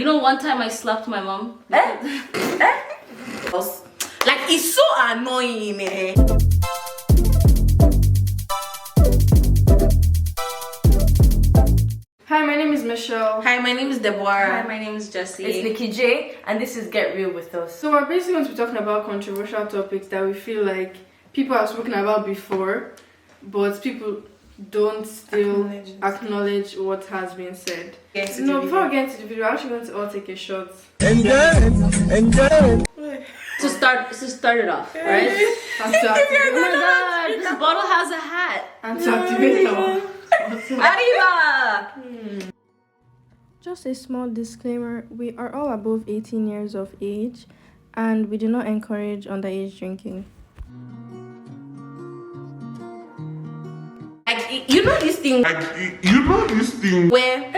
You know, one time I slapped my mom. Like, it's so annoying, man. Hi, my name is Michelle. Hi, my name is Deborah. Hi, my name is Jessie. It's Nikki J, and this is Get Real with Us. So we're basically going to be talking about controversial topics that we feel like people have spoken about before, but people don't still acknowledge what has been said. No, before we get into the video, we're actually going to all take a shot. To start it off, right? And to activate, Oh my god, this bottle has a hat. and to activate Arriba! Just a small disclaimer, we are all above 18 years of age and we do not encourage underage drinking. Like, you know this thing where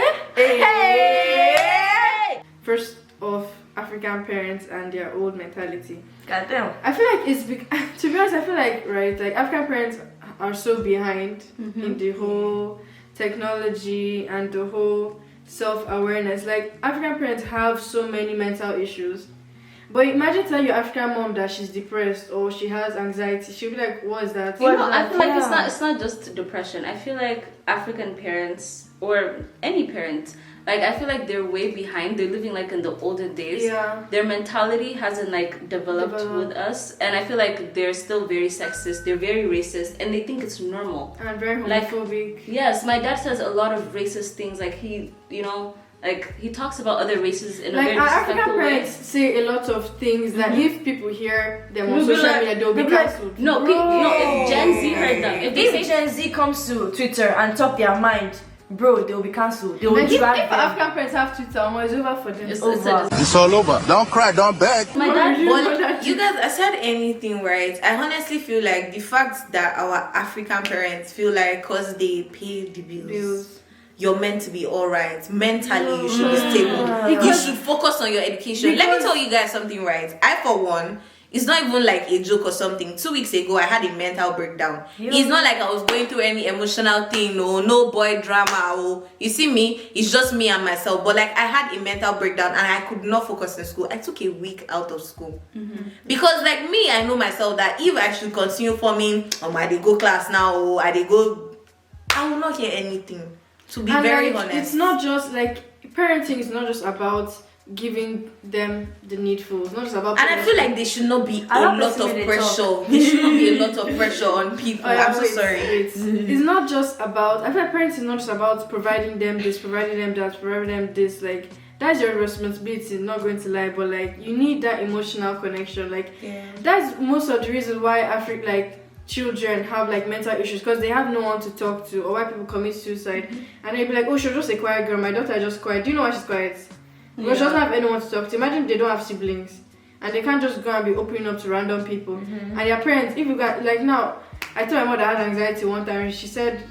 First off, African parents and their old mentality. goddamn. I feel like it's to be honest, I feel like like African parents are so behind in the whole technology and the whole self-awareness. Like African parents have so many mental issues, but imagine telling your African mom that she's depressed or she has anxiety. She'll be like, what is that? You know, I feel like it's not just depression. I feel like African parents or any parent, like I feel like they're way behind. They're living like in the olden days. Yeah. Their mentality hasn't like developed with us, and I feel like they're still very sexist. They're very racist, and they think it's normal. And very Like, homophobic. Yes, my dad says a lot of racist things. Like he talks about other races in a Like very our African disrespectful way. parents say a lot of things that if people hear them on social media, they'll be cancelled. No, if Gen Z heard them, if they If say Gen Z comes to Twitter and talk their mind, bro, they'll be cancelled. They will Like if drag them. African parents have Twitter, it's over for them. it's It's all over. Don't cry, don't beg. my dad. But you guys, I said anything right. I honestly feel like the fact that our African parents feel like because they pay the bills, you're meant to be alright. Mentally, you should be stable. You should focus on your education. Let me tell you guys something right. I, for one, it's not even like a joke or something. 2 weeks ago, I had a mental breakdown. It's not like I was going through any emotional thing, no boy drama. You see me, it's just me and myself. But like I had a mental breakdown and I could not focus in school. I took a week out of school. Because like me, I know myself that if I should continue forming, I dey go class now, I will not hear anything. To be very honest. It's not just like parenting is not just about giving them the needful. It's not just about And I feel like there should not be a lot of pressure. There should not be a lot of pressure on people. I'm so sorry. It's not just about, I feel like parenting is not just about providing them this, providing them that, providing them this. Like that's your responsibility, not going to lie, but like you need that emotional connection. Like that's most of the reason why children have like mental issues, because they have no one to talk to, or why people commit suicide. And they'll be like, oh, she's just a quiet girl, my daughter just quiet. Do you know why she's quiet? Because she doesn't have anyone to talk to. Imagine they don't have siblings and they can't just go and be opening up to random people. And their parents, if you got like now, I told my mother I had anxiety one time and she said,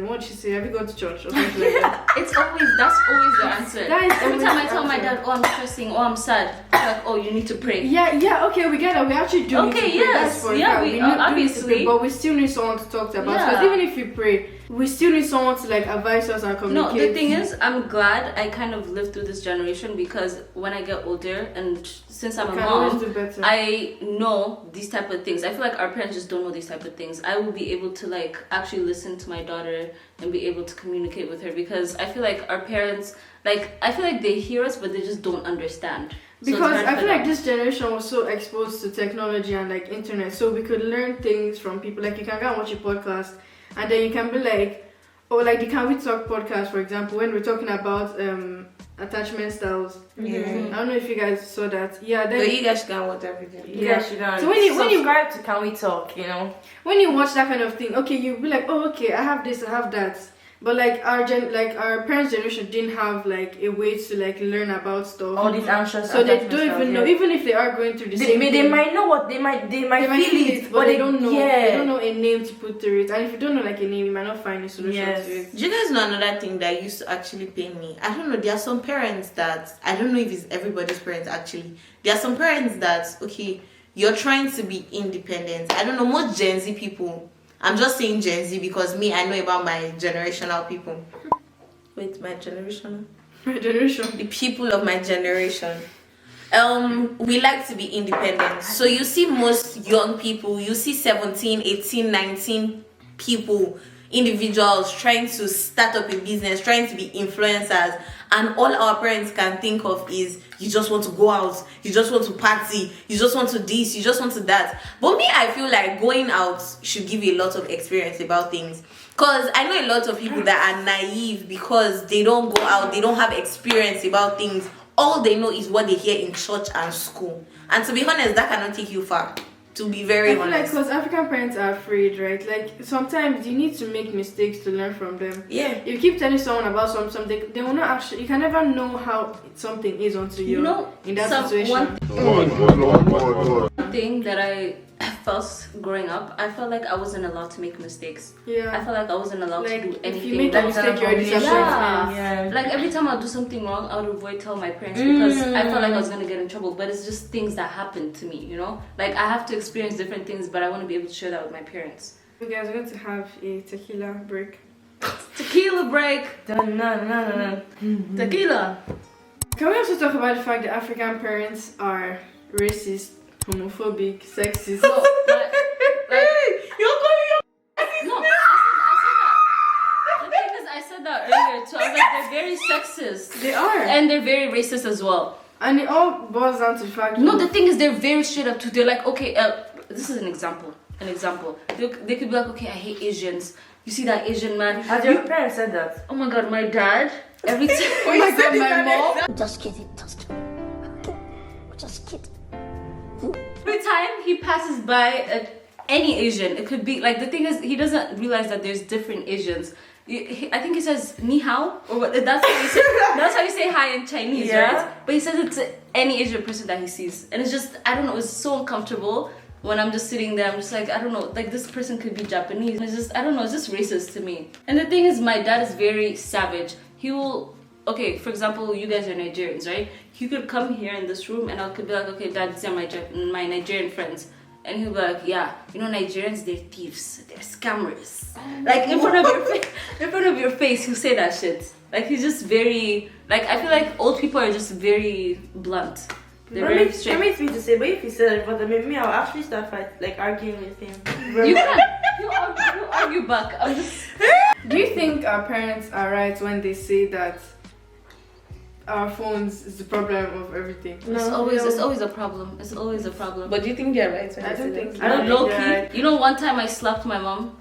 what did she say? Have you gone to church or something like that? That's always the answer. Every time I tell my dad, oh I'm stressing, oh I'm sad, like, oh you need to pray. Yeah, okay, we get it. We actually do need to pray. Yes, That's for yeah, fact. we need obviously. to pray, but we still need someone to talk to about. Because even if we pray, we still need someone to like advise us and communicate. No, the thing is, I'm glad I kind of lived through this generation, because when I get older and since I'm a mom, I know these type of things. I feel like our parents just don't know these type of things. I will be able to like actually listen to my daughter and be able to communicate with her, because I feel like our parents, like I feel like they hear us but they just don't understand. Because I feel like this generation was so exposed to technology and like internet, so we could learn things from people. Like you can go and watch a podcast and then you can be like, or like the Can We Talk podcast, for example, when we're talking about attachment styles. I don't know if you guys saw that. Yeah, then you guys can watch everything. Yeah, she can. So when you subscribe to Can We Talk, when you watch that kind of thing, okay, you'll be like, oh, okay, I have this, I have that. But like our parents' generation didn't have like a way to like learn about stuff. All these anxious. So they don't even know, even if they are going through the same thing. They might know what they might feel it, but they don't know. They don't know a name to put to it. And if you don't know like a name, you might not find a solution to it. Do you guys know another thing that used to actually pain me? I don't know. There are some parents that, I don't know if it's everybody's parents actually. There are some parents that, okay, you're trying to be independent. I don't know, most Gen Z people. I'm just saying Gen Z because me, I know about my generational people. Wait, my generational? My generation. The people of my generation. We like to be independent. So you see most young people, you see 17, 18, 19 people, individuals trying to start up a business, trying to be influencers, and all our parents can think of is you just want to go out, you just want to party, you just want to this, you just want to that. But me, I feel like going out should give you a lot of experience about things. Because I know a lot of people that are naive because they don't go out, they don't have experience about things. All they know is what they hear in church and school. And to be honest, that cannot take you far. To be very honest. I feel like because African parents are afraid, right? Like sometimes you need to make mistakes to learn from them. Yeah. If you keep telling someone about something, they will not actually. You can never know how something is until you're in that situation. One thing that I felt growing up, I felt like I wasn't allowed to make mistakes. Yeah. I felt like I wasn't allowed to do anything. If you make a mistake, you're a disappointment. Yeah. Like every time I do something wrong, I would avoid telling my parents because I felt like I was gonna get in trouble. But it's just things that happen to me, you know. Like I have to experience different things, but I want to be able to share that with my parents. You guys are going to have a tequila break. Tequila break. Tequila. Can we also talk about the fact that African parents are racist, homophobic, sexist? No, you're calling your no, I said that earlier too. I was like, they're very sexist. They are. And they're very racist as well. And it all boils down to the fact. No, the thing is, they're very straight up too. They're like, okay, this is an example. They could be like, okay, I hate Asians. You see that Asian man? Has your parents said that? Oh my god, my dad. Every time. Oh my god, my mom. Just kidding. Just kidding. Every time he passes by any Asian, it could be like, the thing is, he doesn't realize that there's different Asians. I think he says ni hao, or what, that's how you say. That's how you say hi in Chinese, right? But he says it to any Asian person that he sees, and it's just, I don't know, it's so uncomfortable when I'm just sitting there. I'm just like, I don't know, like this person could be Japanese. It's just, I don't know, it's just racist to me. And the thing is, my dad is very savage. He will, okay, for example, you guys are Nigerians, right? He could come here in this room and I could be like, okay, dad, these are my Nigerian friends. And he'll be like, yeah, you know, Nigerians, they're thieves, they're scammers. Like in front of your face, he'll say that shit. Like he's just very, like I feel like old people are just very blunt. They're very straight. That makes me to say, but if he said it, but I mean, me, I'll actually start arguing with him. You can. You argue back. I'm just. Do you think our parents are right when they say that our phones is the problem of everything? No, it's always a problem. It's always a problem. But do you think they're right? I don't think so. I don't low key. You know, one time I slapped my mom.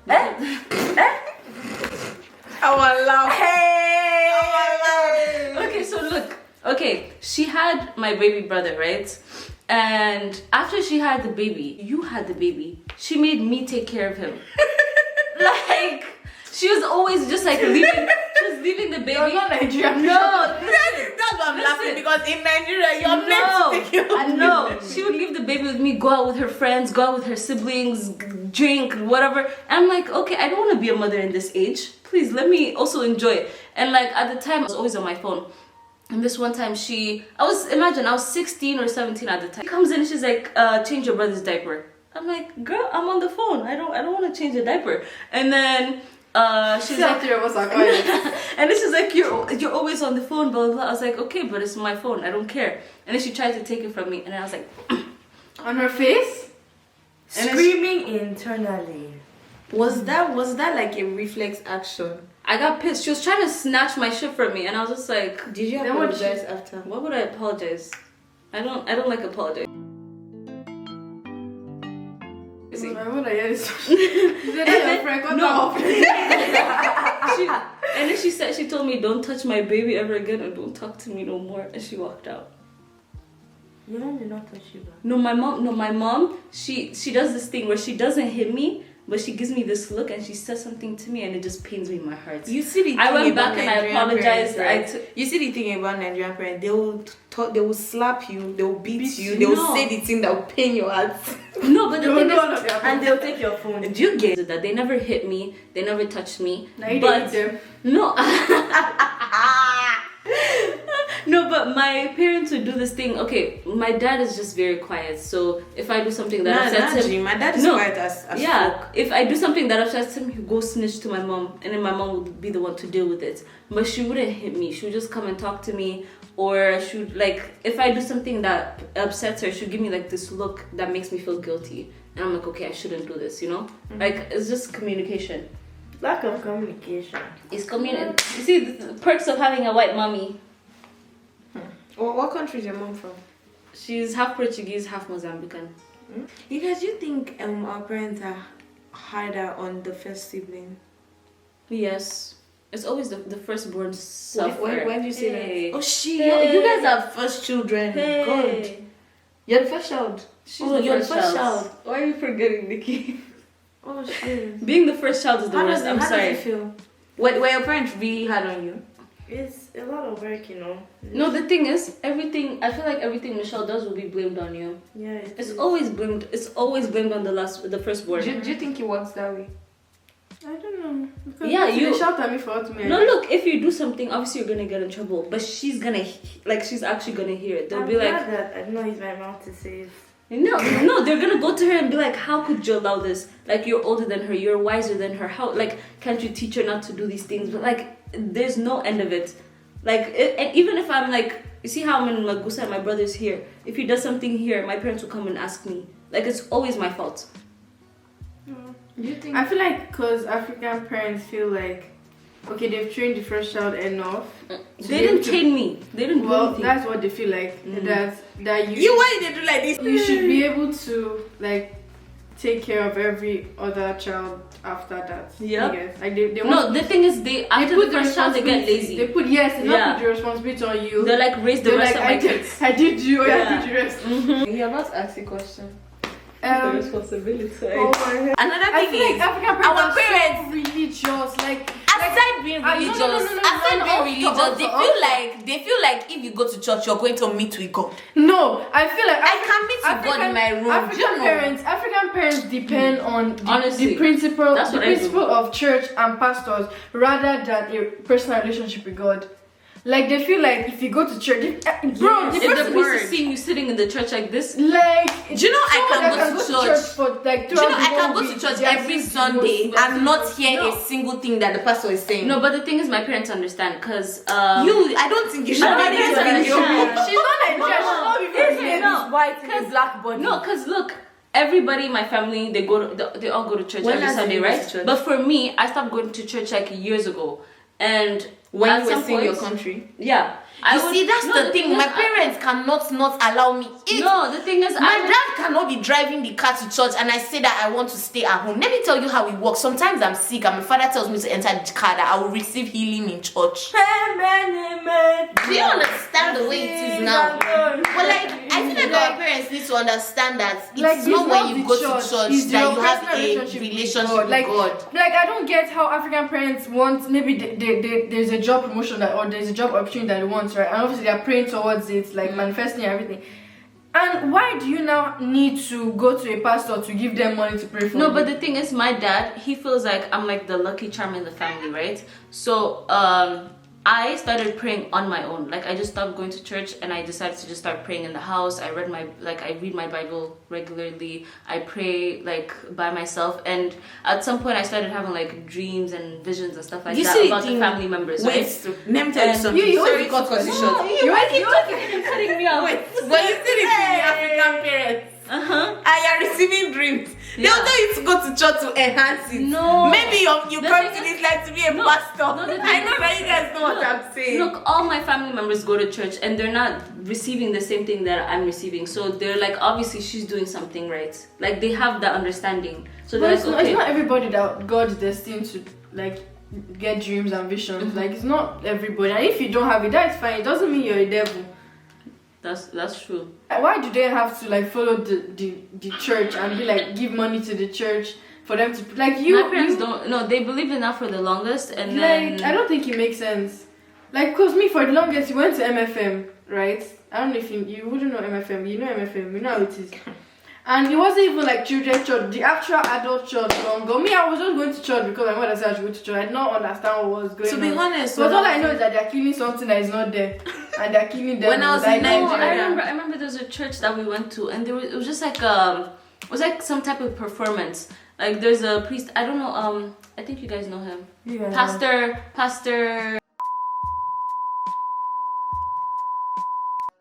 Our love. Hey. Okay, so look. Okay, she had my baby brother, right? And after she had the baby, you had the baby. She made me take care of him. Like she was always just like leaving the baby. You're not Nigerian. No, That's why I'm laughing, because in Nigeria you're meant to take care of I know. She would leave the baby with me, go out with her friends, go out with her siblings, drink, whatever. And I'm like, okay, I don't want to be a mother in this age. Please let me also enjoy it. And like at the time, I was always on my phone. And this one time I was 16 or 17 at the time. She comes in and she's like, change your brother's diaper. I'm like, girl, I'm on the phone. I don't want to change the diaper. And then she's like, and then she's like, you're always on the phone, blah, blah, blah. I was like, okay, but it's my phone, I don't care. And then she tried to take it from me, and then I was like, on her face, screaming internally. Was that like a reflex action? I got pissed. She was trying to snatch my shit from me, and I was just like, did you apologize after? Why would I apologize? I don't like apologize. Why would I hear this? And then she told me, don't touch my baby ever again and don't talk to me no more, and she walked out. Your mom did not touch you back. No, my mom, she does this thing where she doesn't hit me, but she gives me this look and she says something to me and it just pains me in my heart. You see the thing I went about back and I Nigerian apologized. parents, right? You see the thing about Nigerian parents, they will slap you, they will beat you, they will say the thing that will pain your heart. No, but the thing is, and they'll take your phone. Do you get that? They never hit me, they never touched me. Now you but them. no. No, but my parents would do this thing. Okay, my dad is just very quiet. So if I do something that upsets him, my dad is quiet as fuck. If I do something that upsets him, he go snitch to my mom, and then my mom would be the one to deal with it. But she wouldn't hit me. She would just come and talk to me, or she would, like, if I do something that upsets her, she'd give me like this look that makes me feel guilty, and I'm like, okay, I shouldn't do this. You know, like it's just communication. Lack of communication. It's You see the perks of having a white mommy. Well, what country is your mom from? She's half Portuguese, half Mozambican. You guys, you think our parents are harder on the first sibling? Yes. It's always the firstborn suffer. When do you say that? Oh, Hey. you guys are first children. Hey. God. You're the first child. You're the first child. Why are you forgetting, Nikki? Oh, shit. Being the first child is the worst. I'm how sorry. does it feel? Were your parents really hard on you? It's a lot of work, you know. No, the thing is, I feel like everything Michelle does will be blamed on you. Yeah, It's always blamed on the firstborn. Do you think it works that way? I don't know. Because Yeah, they shout at me for what me. No, look, if you do something, obviously you're gonna get in trouble. But she's actually gonna hear it. They'll I'm be like, glad that I don't know use my mouth to say it. No, they're gonna go to her and be like, how could you allow this? Like, you're older than her, you're wiser than her. How, like, can't you teach her not to do these things? But like, there's no end of it. Like, and even if I'm like, you see how I'm in Magusa and my brother's here. If he does something here, my parents will come and ask me. Like, it's always my fault. You think? I feel like because African parents feel like, okay, they've trained the first child enough. They didn't train me. They didn't do Well, anything. that's what they feel like. That Why they do like this? you should be able to like take care of every other child after that. Yeah. Like they No, the thing is, after the first child, they get lazy. They put not put the responsibility on you. They like raise the They're rest like, of my kids. I did you, Yeah. I did the rest. You're not asking question. Responsibility. Oh my God. Another I thing feel like is, African parents our are parents- so religious. Like aside being religious, they feel like if you go to church, you're going to meet with God. no, I feel like I can meet with God in my room. African parents depend on Honestly, the principle that's what I do. of church and pastors rather than a personal relationship with God. Like they feel like if you go to church, bro, If the priest is seeing you sitting in the church like this, like Do you know I can go to church? for like Do you know I can throughout go the to week. church They are every still Sunday supposed to- and not hear No. a single thing that the pastor is saying? no. But the thing is, my parents understand because I don't think you should My be parents this understand. She's not Nigerian. She's not even No. white in a black body. No, because look, everybody in my family, they all go to church When every last Sunday, did you go right? to church? But for me, I stopped going to church like years ago, and When at you were some seeing your point- country. Yeah, You see, that's the thing. My parents cannot not allow me. No, the thing is, My dad cannot be driving the car to church and I say that I want to stay at home. Let me tell you how it works. Sometimes I'm sick and my father tells me to enter the car that I will receive healing in church. Do you understand the way it is now? But like, I feel like our parents need to understand that it's Like, not when you go to it's church your that you have personal a relationship with Like, God. like I don't get how African parents want. Maybe there's a job promotion or there's a job opportunity that they want, right? And obviously they're praying towards it, like manifesting everything. And why do you now need to go to a pastor to give them money to pray for? No, you? but the thing is, my dad, he feels like I'm like the lucky charm in the family, right? So I started praying on my own. Like, I just stopped going to church and I decided to just start praying in the house. I read my Bible regularly. I pray like by myself, and at some point I started having like dreams and visions and stuff like You that see about the the thing- family members, Wait, right? let me tell you And something. you Sorry, always cut cut you short. You're cutting me off. But you see the thing, African parents. I am receiving dreams. They'll tell you to go to church to enhance it. No. Maybe you The come thing to is- this life to be a No. pastor. No, the thing I know is- that you guys know what I'm saying. Look, all my family members go to church and they're not receiving the same thing that I'm receiving. So they're like, obviously she's doing something right. Like, they have that understanding. So But they're it's, like, not, okay. it's not everybody that God is destined to like get dreams and visions. Like, it's not everybody. And if you don't have it, that's fine. It doesn't mean you're a devil. That's true. Why do they have to like follow the church and be like give money to the church for them to like you? My parents you, don't. No, they believe in that for the longest, and Like, then I don't think it makes sense. Like, cause me for the longest, you went to MFM, right? I don't know if you wouldn't know MFM. You know MFM. You know how it is. And it wasn't even like children's church, the actual adult church. Me, I was just going to church because my mother said I should go to church. I did not understand what was going on. To be honest, but all I know is that they're killing something that is not there. and they're killing them. When I was in Nigeria, I remember there was a church that we went to, and it was just like it was like some type of performance. Like there's a priest, I don't know, I think you guys know him. Pastor.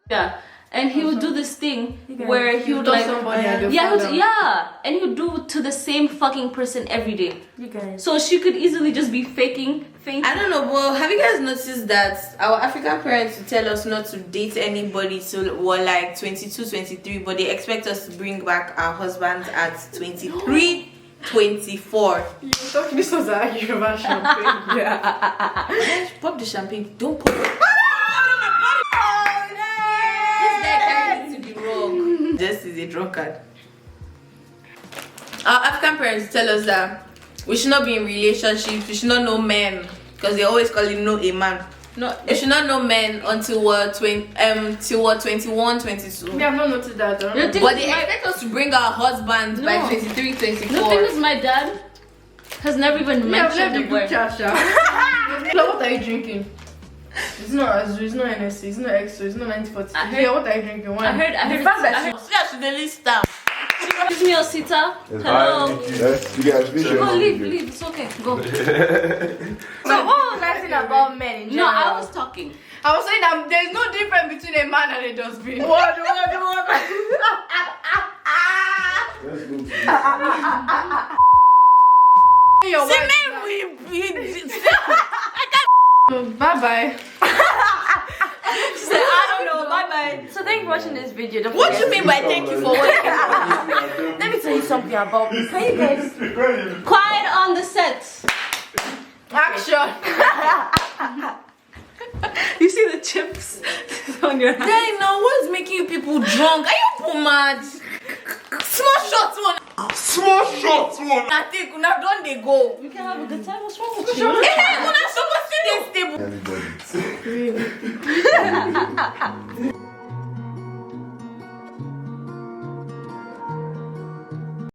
Yeah. And he would do this thing where he would like somebody and he would do it to the same fucking person every day. You guys. So she could easily just be faking. I don't know, but have you guys noticed that our African parents would tell us not to date anybody till we're like 22, 23, but they expect us to bring back our husbands at 23, 24. You're talking this was a Yoruba champagne. Yeah. Pop the champagne. Don't pop it. Just is a drunkard. Our African parents tell us that we should not be in relationships, we should not know men, because they always call him know a man. No, we should not know men until we're 21, 22. We have not noticed that. But they expect us to bring our husbands by 23, 24. The thing is, my dad has never even mentioned the word. What are you drinking? It's not Azu, it's not NSC, it's not EXO, it's not 1940. Yeah, what are you drinking? I heard See, I should list down. Excuse me, Osita. Hello. Yes, you guys, Go, leave. It's okay. Go. So what was I saying about men in general? No, I was talking. I was saying that there's no difference between a man and a dustbin. Let's go. See, men, Bye bye. She said, I don't know, bye bye. So thank you for watching this video. Don't what do forget you mean by thank you for watching? Let me tell you something about me. Can you guys Quiet on the set. Action. You see the chips on your hand? Hey, now what's making you people drunk? Are you people mad? Small shots one. Small shots, one. I think una done they go. We can have a good time. What's wrong with you? Hey, una supposed to stay stable. Everybody.